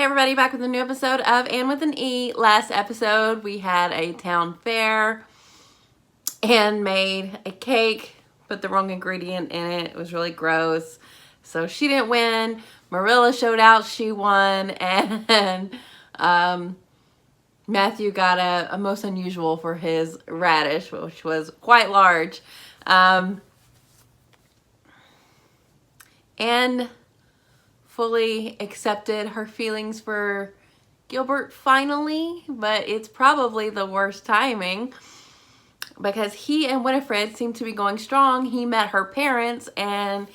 everybody, back with a new episode of Anne with an E. Last episode we had a town fair. Anne made a cake, put the wrong ingredient in it. It was really gross. So she didn't win. Marilla showed out, she won, and Matthew got a most unusual for his radish, which was quite large. Anne fully accepted her feelings for Gilbert finally, but it's probably the worst timing because he and Winifred seem to be going strong. He met her parents and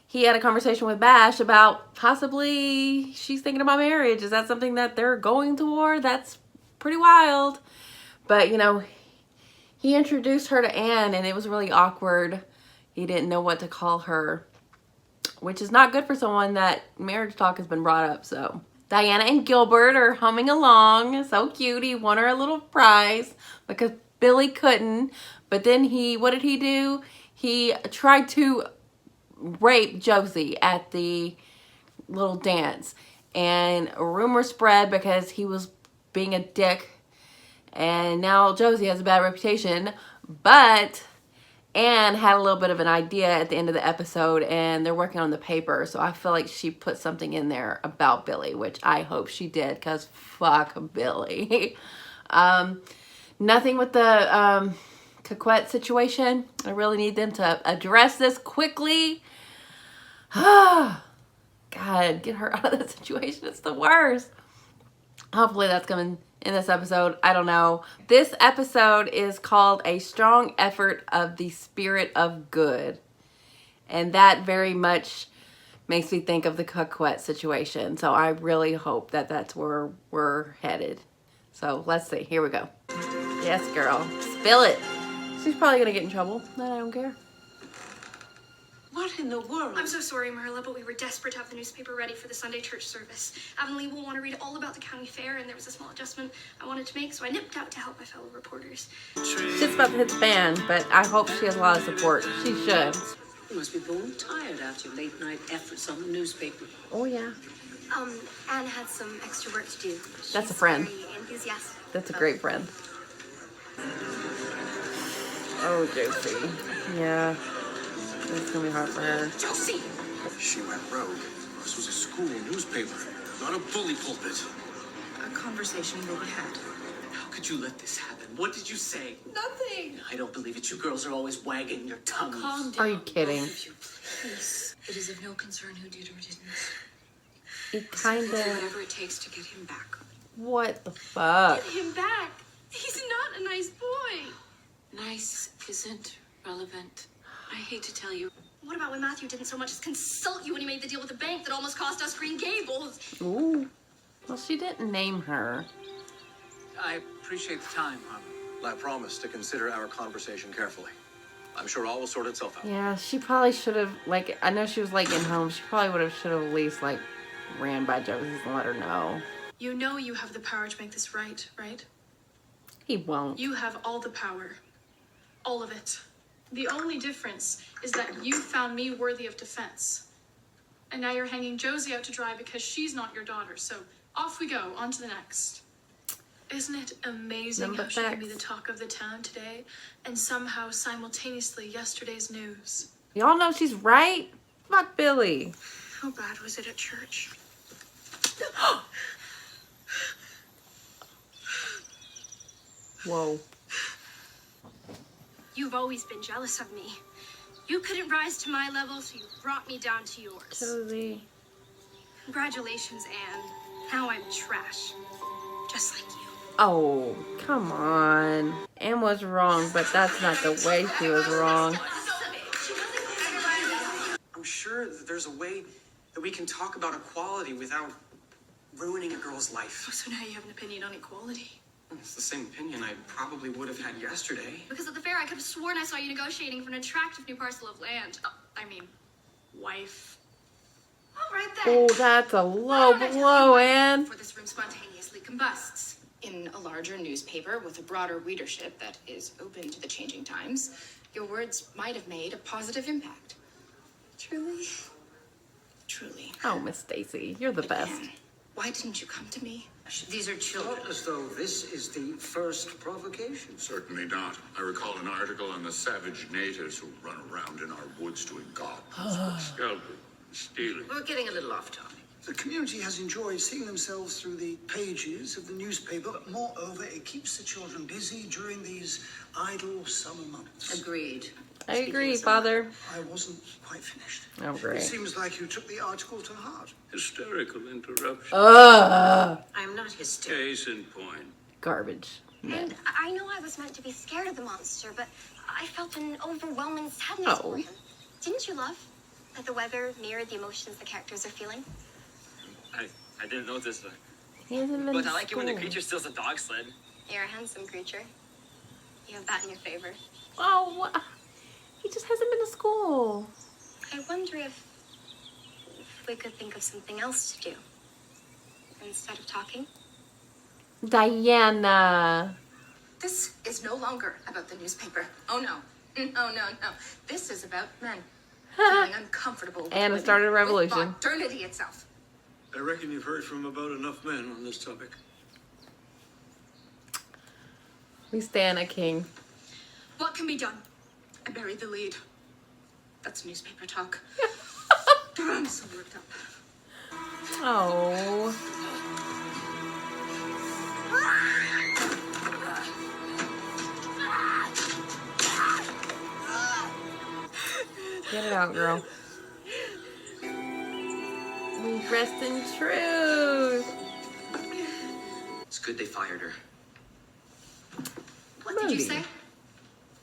he had a conversation with Bash about possibly she's thinking about marriage. Is that something that they're going toward? That's pretty wild. But, you know, he introduced her to Anne and it was really awkward. He didn't know what to call her, which is not good for someone that marriage talk has been brought up. So Diana and Gilbert are humming along. So cute. He won her a little prize because Billy couldn't. But then what did he do? He tried to rape Josie at the little dance. And a rumor spread because he was being a dick. And now Josie has a bad reputation. But Anne had a little bit of an idea at the end of the episode and they're working on the paper. So I feel like she put something in there about Billy, which I hope she did because fuck Billy. Nothing with the Coquette situation. I really need them to address this quickly. God, get her out of the situation. It's the worst. Hopefully that's coming in this episode. I don't know. This episode is called A Strong Effort of the Spirit of Good. And that very much makes me think of the Coquette situation. So I really hope that that's where we're headed. So let's see. Here we go. Yes, girl. Spill it. She's probably going to get in trouble. But I don't care. What in the world? I'm so sorry, Marilla, but we were desperate to have the newspaper ready for the Sunday church service. Avonlea will want to read all about the county fair, and there was a small adjustment I wanted to make, so I nipped out to help my fellow reporters. She's about to hit the fan, but I hope she has a lot of support. She should. You must be born tired after your late-night efforts on the newspaper. Oh, yeah. Anne had some extra work to do. That's a friend. Very enthusiastic. That's a great friend. Oh, Josie. Yeah. It's gonna be hard for her. Josie! She went rogue. This was a school newspaper, not a bully pulpit. A conversation will be had. How could you let this happen? What did you say? Nothing! I don't believe it. You girls are always wagging your tongues. Calm down. Are you kidding? Both of you, please. It is of no concern who did or didn't. It kind of... Whatever it takes to get him back. What the fuck? Get him back! He's not a nice boy! Nice isn't relevant. I hate to tell you. What about when Matthew didn't so much as consult you when he made the deal with the bank that almost cost us Green Gables? Ooh. Well, she didn't name her. I appreciate the time, Harvey. I promise to consider our conversation carefully. I'm sure all will sort itself out. Yeah, she probably should have, like, I know she was, like, in home. She probably should have at least, like, ran by Josie's and let her know. You know you have the power to make this right? He won't. You have all the power. All of it. The only difference is that you found me worthy of defense. And now you're hanging Josie out to dry because she's not your daughter. So off we go, on to the next. Isn't it amazing how she can be the talk of the town today and somehow simultaneously yesterday's news? Y'all know she's right. Fuck Billy. How bad was it at church? Whoa. You've always been jealous of me. You couldn't rise to my level, so you brought me down to yours. Josie. Congratulations, Anne. Now I'm trash. Just like you. Oh, come on. Anne was wrong, but that's not the way she was wrong. I'm sure that there's a way that we can talk about equality without ruining a girl's life. Oh, so now you have an opinion on equality? It's the same opinion I probably would have had yesterday. Because at the fair, I could have sworn I saw you negotiating for an attractive new parcel of land. Wife. All right then. Oh, that's a low blow, Anne. For this room spontaneously combusts. In a larger newspaper with a broader readership that is open to the changing times, your words might have made a positive impact. Truly. Truly. Oh, Miss Stacy, you're the best. Again, Why didn't you come to me? These are children. Not as though this is the first provocation. Certainly not. I recall an article on the savage natives who run around in our woods doing God. Scalping, stealing. We're getting a little off topic. The community has enjoyed seeing themselves through the pages of the newspaper, but moreover, it keeps the children busy during these idle summer months. Agreed. I agree, Father. I wasn't quite finished. Oh, It great. seems like you took the article to heart. Hysterical interruption. I'm not hysterical. Case in point. Garbage. And I know I was meant to be scared of the monster, but I felt an overwhelming sadness for him. Didn't you love that the weather mirrored the emotions the characters are feeling? I didn't notice that. He hasn't been But to I like it when the school. creature steals a dog sled. You're a handsome creature. You have that in your favor. Oh, what? He just hasn't been to school. I wonder if we could think of something else to do instead of talking. Diana. This is no longer about the newspaper. Oh no. No. This is about men feeling uncomfortable with Anna women, started a with revolution. modernity itself. I reckon you've heard from about enough men on this topic. We stand a king. What can be done? I buried the lead. That's newspaper talk. I'm so worked up. Oh. Get it out, girl. We rest in truth. It's good they fired her. What did you Maybe. say?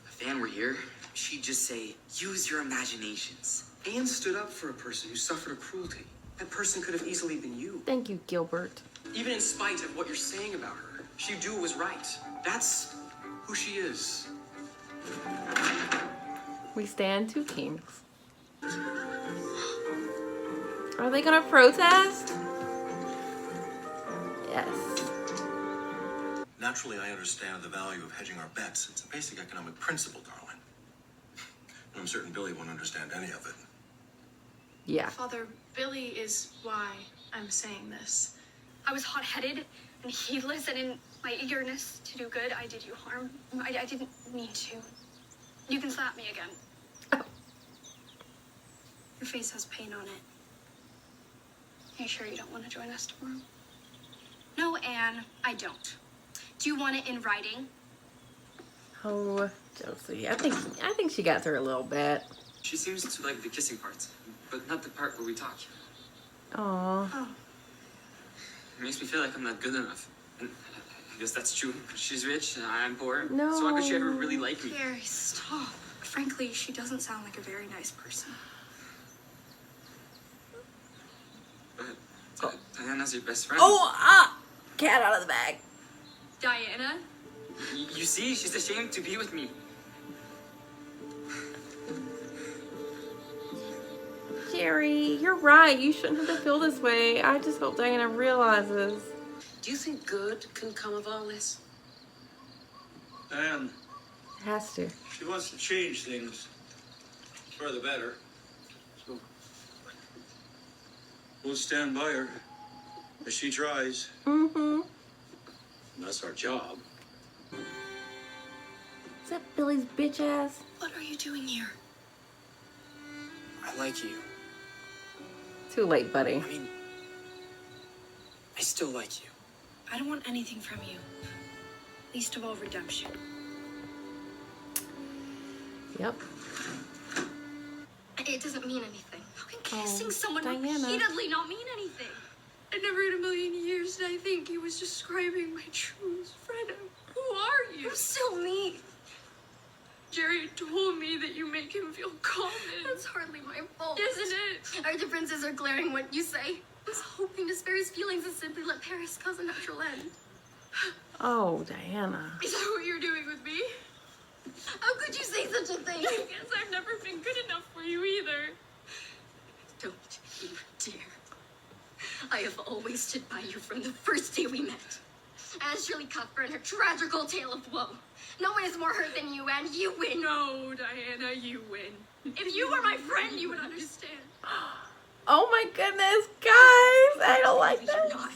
If Anne were here, she'd just say, use your imaginations. Anne stood up for a person who suffered a cruelty. That person could have easily been you. Thank you, Gilbert. Even in spite of what you're saying about her, she'd do what was right. That's who she is. We stand two kings. Are they gonna protest? Yes. Naturally, I understand the value of hedging our bets. It's a basic economic principle, darling. I'm certain Billy won't understand any of it. Yeah. Father, Billy is why I'm saying this. I was hot-headed and heedless, and in my eagerness to do good, I did you harm. I didn't mean to. You can slap me again. Your face has pain on it. Are you sure you don't want to join us tomorrow? No, Anne, I don't. Do you want it in writing? Oh, Josie. I think she got through a little bit. She seems to like the kissing parts, but not the part where we talk. Aw. Oh. It makes me feel like I'm not good enough. And I guess that's true. She's rich and I'm poor. No. So how could she ever really like me? Gary, stop. Frankly, she doesn't sound like a very nice person. But Diana's your best friend. Cat out of the bag. Diana? You see, she's ashamed to be with me. Jerry, you're right. You shouldn't have to feel this way. I just hope Diana realizes. Do you think good can come of all this? Anne, It has to. she wants to change things for the better. So we'll stand by her as she tries. Mm-hmm. And that's our job. Is that Billy's bitch ass? What are you doing here? I like you. Too late, buddy. I mean, I still like you. I don't want anything from you. Least of all, redemption. Yep. It doesn't mean anything. How can kissing someone Diana. repeatedly not mean anything? I never in a million years did I think he was describing my truest friend. Who are you? I'm still me. Jerry told me that you make him feel common. That's hardly my fault. Isn't it? Our differences are glaring, what you say. I was hoping to spare his feelings and simply let Paris cause a natural end. Oh, Diana. Is that what you're doing with me? How could you say such a thing? I guess I've never been good enough for you either. Don't you dare. I have always stood by you from the first day we met. As Shirley Cuthbert and her tragical tale of woe. No one is more hurt than you, and you win. No, Diana, you win. If you were my friend, you would understand. Oh my goodness, guys. I don't like You're this. not.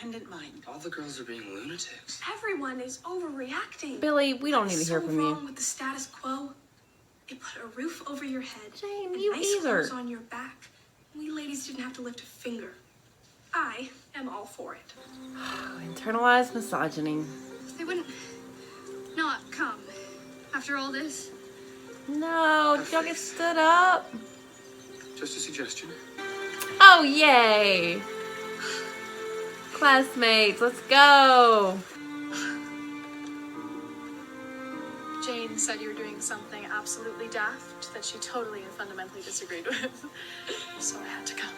independent mind. All the girls are being lunatics. Everyone is overreacting. Billy, we don't need to That's hear so from wrong you. with the status quo. They put a roof over your head. Jane, and you nice either. clothes on your back. We ladies didn't have to lift a finger. I am all for it. Internalized misogyny. They wouldn't not come after all this. No, y'all get stood up. Just a suggestion. Oh, yay. Classmates, let's go. Jane said you were doing something absolutely daft that she totally and fundamentally disagreed with. So I had to come.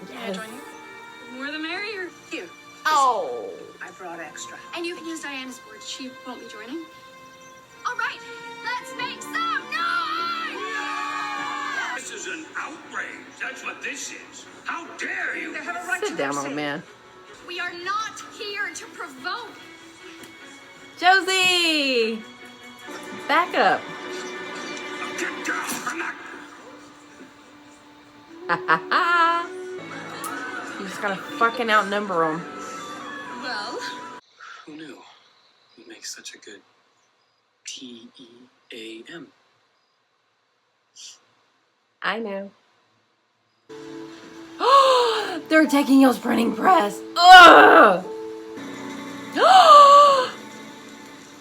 May I join you? More the merrier. Here, Oh. I brought extra. And you can use Diana's board. She won't be joining. All right, let's make some noise! This is an outrage. That's what this is. How dare you? They have a right Sit to down, their old say. man. We are not here to provoke. Josie! Back up. Get down from that. Ha ha ha. You just gotta fucking outnumber them. Well, Who knew? We make such a good TEAM. I know. They're taking your printing press. Ugh!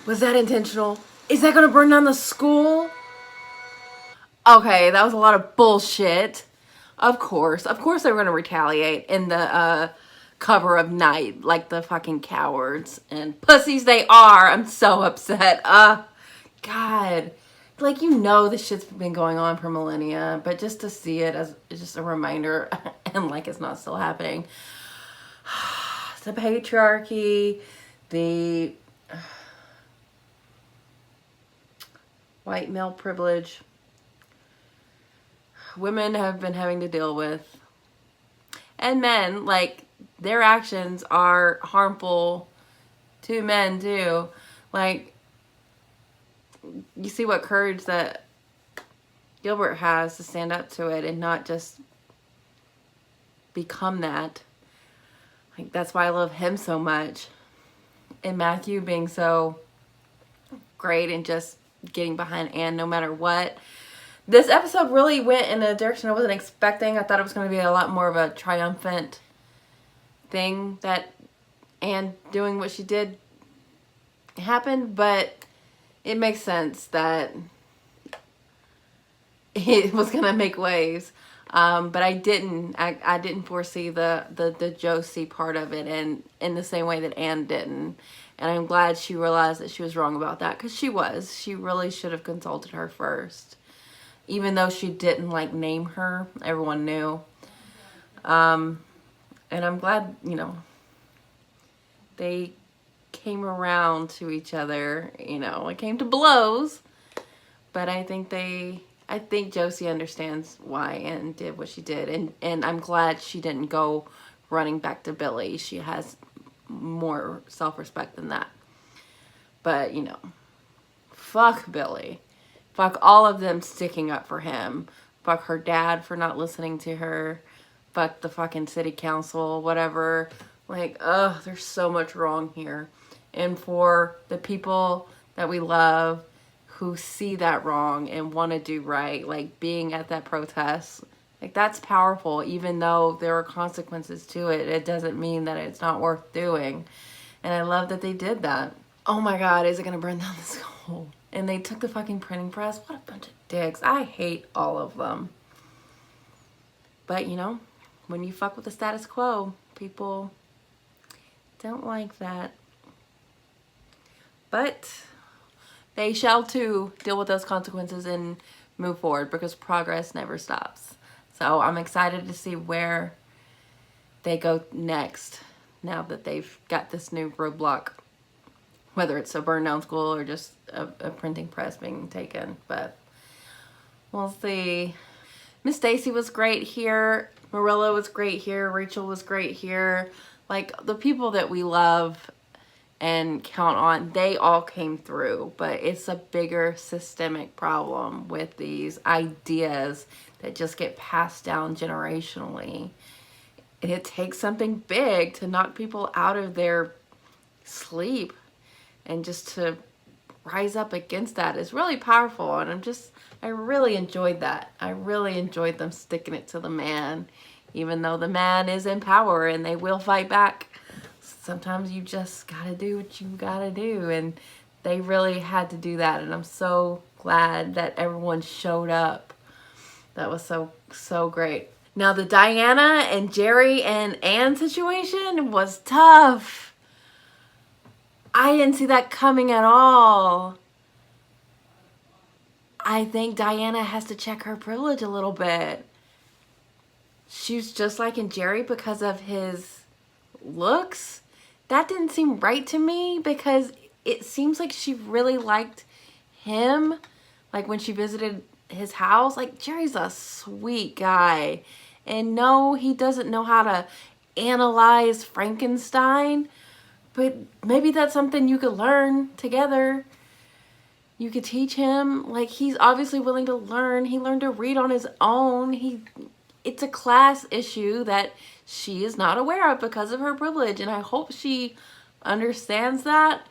Was that intentional? Is that gonna burn down the school? Okay, that was a lot of bullshit. Of course they were gonna retaliate in the cover of night, like the fucking cowards and pussies they are. I'm so upset. God. Like, you know, this shit's been going on for millennia, but just to see it as just a reminder and like it's not still happening. The patriarchy, the white male privilege women have been having to deal with, and men, like, their actions are harmful to men too. Like, you see what courage that Gilbert has to stand up to it and not just become that. Like, that's why I love him so much. And Matthew being so great and just getting behind Anne no matter what. This episode really went in a direction I wasn't expecting. I thought it was going to be a lot more of a triumphant thing that Anne doing what she did happened, but it makes sense that it was going to make waves. But I didn't foresee the Josie part of it, and in the same way that Anne didn't. And I'm glad she realized that she was wrong about that, because she really should have consulted her first. Even though she didn't, like, name her, everyone knew. And I'm glad, you know, they came around to each other, you know, it came to blows. But I think Josie understands why Anne did what she did. And I'm glad she didn't go running back to Billy. She has more self-respect than that. But, you know, fuck Billy. Fuck all of them sticking up for him. Fuck her dad for not listening to her. Fuck the fucking city council, whatever. Like, ugh, there's so much wrong here. And for the people that we love who see that wrong and want to do right, like being at that protest, like, that's powerful. Even though there are consequences to it, it doesn't mean that it's not worth doing. And I love that they did that. Oh my God, is it going to burn down the school? And they took the fucking printing press. What a bunch of dicks. I hate all of them. But, you know, when you fuck with the status quo, people don't like that. But they shall too deal with those consequences and move forward, because progress never stops. So I'm excited to see where they go next now that they've got this new roadblock. Whether it's a burn down school or just a printing press being taken. But we'll see. Miss Stacy was great here. Marilla was great here. Rachel was great here. Like, the people that we love and count on, they all came through. But it's a bigger systemic problem with these ideas that just get passed down generationally. And it takes something big to knock people out of their sleep, and just to rise up against that is really powerful. And I really enjoyed that. I really enjoyed them sticking it to the man, even though the man is in power and they will fight back. Sometimes you just gotta do what you gotta do, and they really had to do that. And I'm so glad that everyone showed up. That was so great. Now the Diana and Jerry and Anne situation was tough. I didn't see that coming at all. I think Diana has to check her privilege a little bit. She's just liking Jerry because of his looks. That didn't seem right to me, because it seems like she really liked him. Like when she visited his house, like Jerry's a sweet guy. And no, he doesn't know how to analyze Frankenstein, but maybe that's something you could learn together. You could teach him. Like, he's obviously willing to learn. He learned to read on his own. It's a class issue that she is not aware of because of her privilege, and I hope she understands that.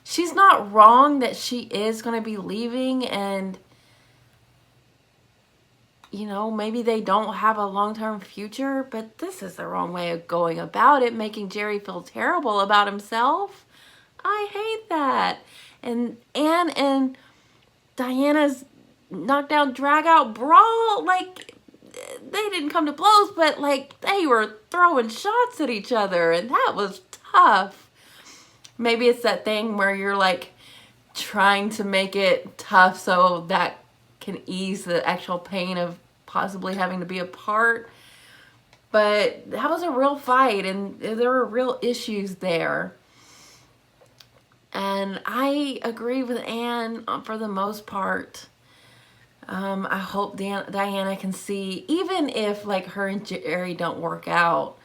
She's not wrong that she is going to be leaving, and you know, maybe they don't have a long-term future, but this is the wrong way of going about it, making Jerry feel terrible about himself. I hate that. And Anne and Diana's knockdown, drag-out brawl, like, they didn't come to blows, but like, they were throwing shots at each other, and that was tough. Maybe it's that thing where you're like trying to make it tough so that can ease the actual pain of possibly having to be apart. But that was a real fight, and there were real issues there. And I agree with Anne for the most part. I hope Diana can see, even if like her and Jerry don't work out,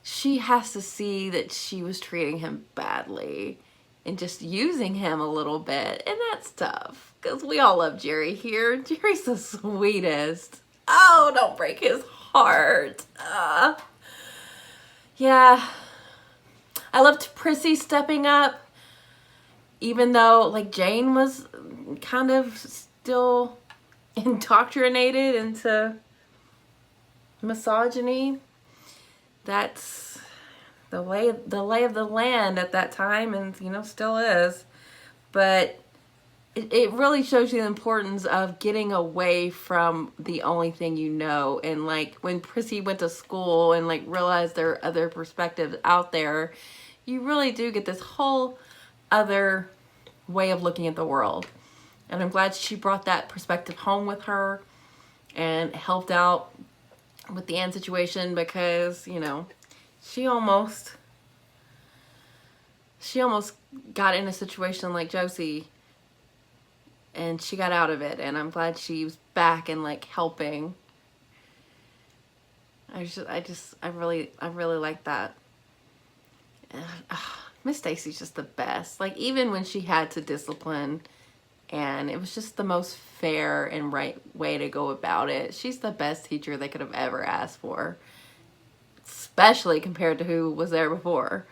she has to see that she was treating him badly and just using him a little bit. And that's tough, because we all love Jerry here. Jerry's the sweetest. Oh, don't break his heart. Yeah. I loved Prissy stepping up, even though like Jane was kind of still indoctrinated into misogyny. That's the lay of the land at that time, and you know, still is. But it really shows you the importance of getting away from the only thing you know. And like when Prissy went to school and like realized there are other perspectives out there, you really do get this whole other way of looking at the world. And I'm glad she brought that perspective home with her and helped out with the Anne situation, because, you know, she almost got in a situation like Josie, and she got out of it, and I'm glad she was back and like helping. I really like that. Miss Stacy's just the best. Like, even when she had to discipline, and it was just the most fair and right way to go about it. She's the best teacher they could have ever asked for, especially compared to who was there before.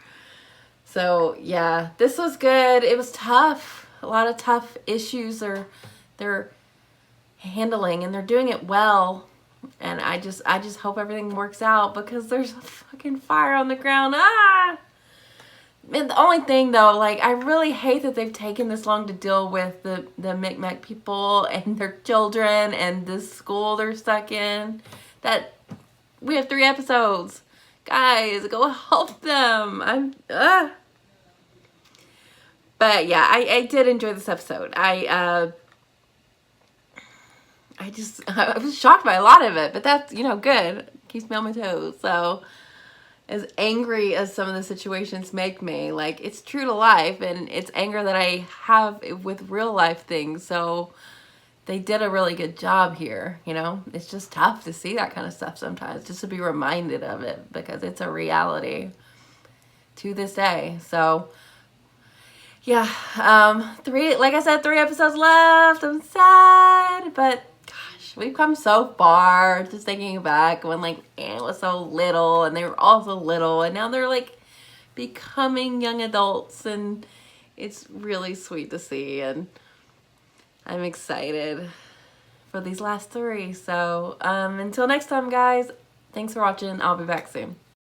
So yeah, this was good. It was tough. A lot of tough issues they're handling, and they're doing it well. And I just hope everything works out, because there's a fucking fire on the ground. And the only thing though, like, I really hate that they've taken this long to deal with the Micmac people and their children and this school they're stuck in. That we have 3 episodes. Guys, go help them. But yeah, I did enjoy this episode. I was shocked by a lot of it, but that's, you know, good. Keeps me on my toes. So as angry as some of the situations make me, like, it's true to life, and it's anger that I have with real life things. So they did a really good job here, you know. It's just tough to see that kind of stuff sometimes, just to be reminded of it, because it's a reality to this day. So yeah, like I said, 3 episodes left. I'm sad, but gosh, gosh, we've come so far. Just thinking back when like Anne was so little and they were all so little, and now they're like becoming young adults, and it's really sweet to see, and I'm excited for these last three. So until next time, guys, thanks for watching. I'll be back soon.